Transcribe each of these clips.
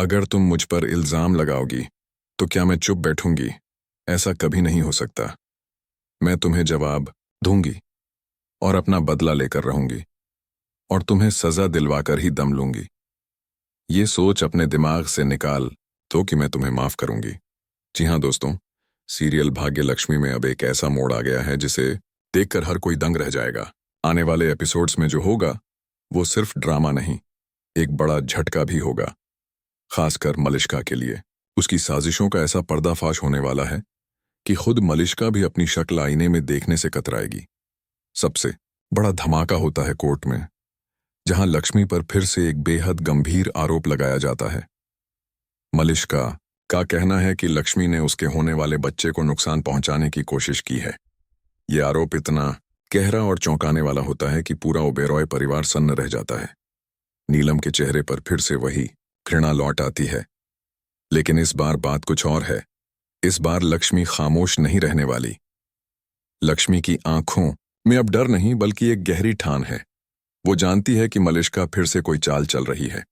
अगर तुम मुझ पर इल्जाम लगाओगी तो क्या मैं चुप बैठूंगी? ऐसा कभी नहीं हो सकता। मैं तुम्हें जवाब दूंगी और अपना बदला लेकर रहूंगी और तुम्हें सजा दिलवाकर ही दम लूंगी। ये सोच अपने दिमाग से निकाल दो कि मैं तुम्हें माफ करूंगी। जी हाँ दोस्तों, सीरियल भाग्य लक्ष्मी में अब एक ऐसा मोड़ आ गया है जिसे देखकर हर कोई दंग रह जाएगा। आने वाले एपिसोड्स में जो होगा वो सिर्फ ड्रामा नहीं, एक बड़ा झटका भी होगा, खासकर मलिष्का के लिए। उसकी साजिशों का ऐसा पर्दाफाश होने वाला है कि खुद मलिष्का भी अपनी शक्ल आईने में देखने से कतराएगी। सबसे बड़ा धमाका होता है कोर्ट में, जहां लक्ष्मी पर फिर से एक बेहद गंभीर आरोप लगाया जाता है। मलिष्का का कहना है कि लक्ष्मी ने उसके होने वाले बच्चे को नुकसान पहुंचाने की कोशिश की है। यह आरोप इतना गहरा और चौंकाने वाला होता है कि पूरा ओबेरॉय परिवार सन्न रह जाता है। नीलम के चेहरे पर फिर से वही घृणा लौट आती है, लेकिन इस बार बात कुछ और है। इस बार लक्ष्मी खामोश नहीं रहने वाली। लक्ष्मी की आंखों में अब डर नहीं बल्कि एक गहरी ठान है। वो जानती है कि मलिष्का फिर से कोई चाल चल रही है,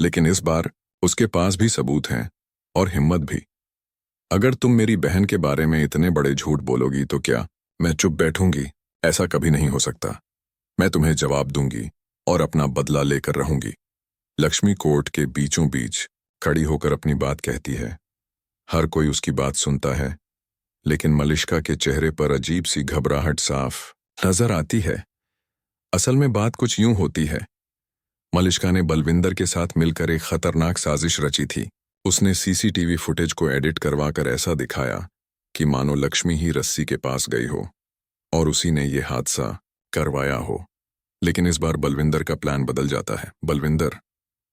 लेकिन इस बार उसके पास भी सबूत हैं और हिम्मत भी। अगर तुम मेरी बहन के बारे में इतने बड़े झूठ बोलोगी तो क्या मैं चुप बैठूंगी? ऐसा कभी नहीं हो सकता। मैं तुम्हें जवाब दूंगी और अपना बदला लेकर रहूंगी। लक्ष्मी कोर्ट के बीचों बीच खड़ी होकर अपनी बात कहती है। हर कोई उसकी बात सुनता है, लेकिन मलिष्का के चेहरे पर अजीब सी घबराहट साफ नजर आती है। असल में बात कुछ यूं होती है। मलिष्का ने बलविंदर के साथ मिलकर एक खतरनाक साजिश रची थी। उसने सीसीटीवी फुटेज को एडिट करवाकर ऐसा दिखाया कि मानो लक्ष्मी ही रस्सी के पास गई हो और उसी ने ये हादसा करवाया हो। लेकिन इस बार बलविंदर का प्लान बदल जाता है। बलविंदर,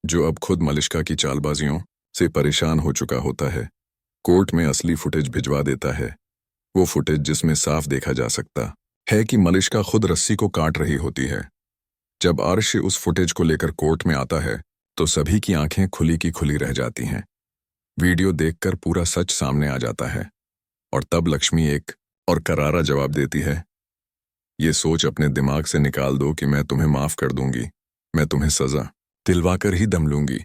जो अब खुद मलिष्का की चालबाजियों से परेशान हो चुका होता है, कोर्ट में असली फुटेज भिजवा देता है। वो फुटेज जिसमें साफ देखा जा सकता है कि मलिष्का खुद रस्सी को काट रही होती है। जब अर्श उस फुटेज को लेकर कोर्ट में आता है तो सभी की आंखें खुली की खुली रह जाती हैं। वीडियो देखकर पूरा सच सामने आ जाता है और तब लक्ष्मी एक और करारा जवाब देती है। ये सोच अपने दिमाग से निकाल दो कि मैं तुम्हें माफ कर दूंगी, मैं तुम्हें सजा दिलवाकर ही दम लूंगी।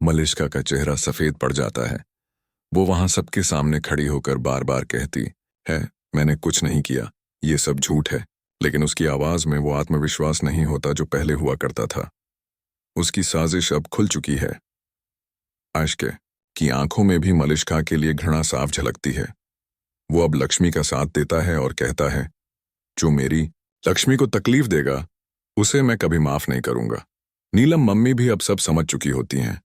मलिष्का का चेहरा सफेद पड़ जाता है। वो वहां सबके सामने खड़ी होकर बार बार कहती है, मैंने कुछ नहीं किया, ये सब झूठ है। लेकिन उसकी आवाज में वो आत्मविश्वास नहीं होता जो पहले हुआ करता था। उसकी साजिश अब खुल चुकी है। आश्के की आंखों में भी मलिष्का के लिए घृणा साफ झलकती है। वो अब लक्ष्मी का साथ देता है और कहता है, जो मेरी लक्ष्मी को तकलीफ देगा उसे मैं कभी माफ नहीं करूंगा। नीलम मम्मी भी अब सब समझ चुकी होती हैं।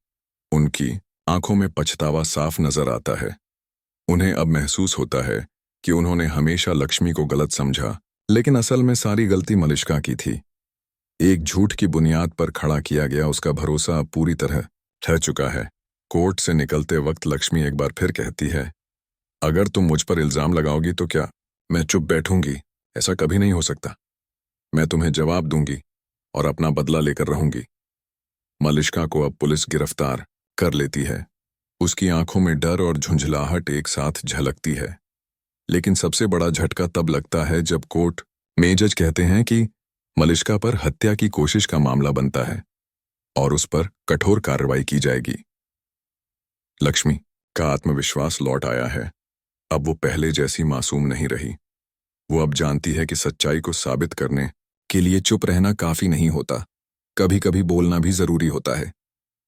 उनकी आंखों में पछतावा साफ नजर आता है। उन्हें अब महसूस होता है कि उन्होंने हमेशा लक्ष्मी को गलत समझा, लेकिन असल में सारी गलती मलिष्का की थी। एक झूठ की बुनियाद पर खड़ा किया गया उसका भरोसा अब पूरी तरह ठह चुका है। कोर्ट से निकलते वक्त लक्ष्मी एक बार फिर कहती है, अगर तुम मुझ पर इल्जाम लगाओगी तो क्या मैं चुप बैठूंगी? ऐसा कभी नहीं हो सकता। मैं तुम्हें जवाब दूंगी और अपना बदला लेकर रहूंगी। मलिष्का को अब पुलिस गिरफ्तार कर लेती है। उसकी आंखों में डर और झुंझलाहट एक साथ झलकती है। लेकिन सबसे बड़ा झटका तब लगता है जब कोर्ट में जज कहते हैं कि मलिष्का पर हत्या की कोशिश का मामला बनता है और उस पर कठोर कार्रवाई की जाएगी। लक्ष्मी का आत्मविश्वास लौट आया है। अब वो पहले जैसी मासूम नहीं रही। वो अब जानती है कि सच्चाई को साबित करने के लिए चुप रहना काफी नहीं होता, कभी कभी बोलना भी जरूरी होता है।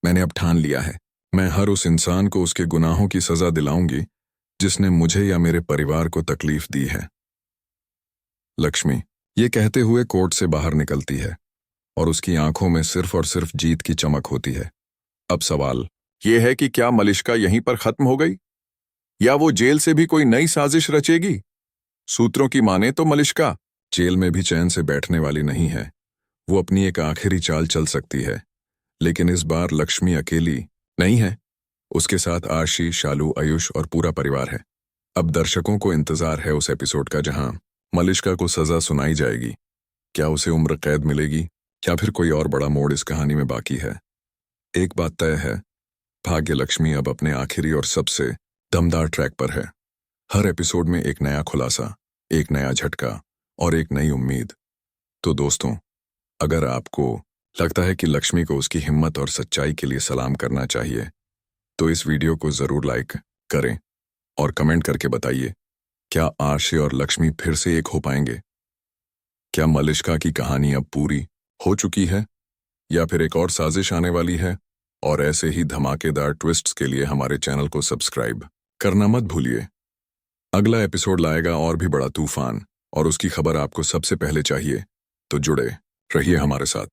मैंने अब ठान लिया है, मैं हर उस इंसान को उसके गुनाहों की सजा दिलाऊंगी जिसने मुझे या मेरे परिवार को तकलीफ दी है। लक्ष्मी ये कहते हुए कोर्ट से बाहर निकलती है और उसकी आंखों में सिर्फ और सिर्फ जीत की चमक होती है। अब सवाल यह है कि क्या मलिष्का यहीं पर खत्म हो गई या वो जेल से भी कोई नई साजिश रचेगी? सूत्रों की माने तो मलिष्का जेल में भी चैन से बैठने वाली नहीं है। वो अपनी एक आखिरी चाल चल सकती है, लेकिन इस बार लक्ष्मी अकेली नहीं है। उसके साथ आशी, शालू, आयुष और पूरा परिवार है। अब दर्शकों को इंतजार है उस एपिसोड का जहां मलिष्का को सजा सुनाई जाएगी। क्या उसे उम्र कैद मिलेगी या फिर कोई और बड़ा मोड़ इस कहानी में बाकी है? एक बात तय है, भाग्य लक्ष्मी अब अपने आखिरी और सबसे दमदार ट्रैक पर है। हर एपिसोड में एक नया खुलासा, एक नया झटका और एक नई उम्मीद। तो दोस्तों, अगर आपको लगता है कि लक्ष्मी को उसकी हिम्मत और सच्चाई के लिए सलाम करना चाहिए, तो इस वीडियो को जरूर लाइक करें और कमेंट करके बताइए, क्या आरशे और लक्ष्मी फिर से एक हो पाएंगे? क्या मलिष्का की कहानी अब पूरी हो चुकी है या फिर एक और साजिश आने वाली है? और ऐसे ही धमाकेदार ट्विस्ट्स के लिए हमारे चैनल को सब्सक्राइब करना मत भूलिए। अगला एपिसोड लाएगा और भी बड़ा तूफान, और उसकी खबर आपको सबसे पहले चाहिए तो जुड़े रहिए हमारे साथ।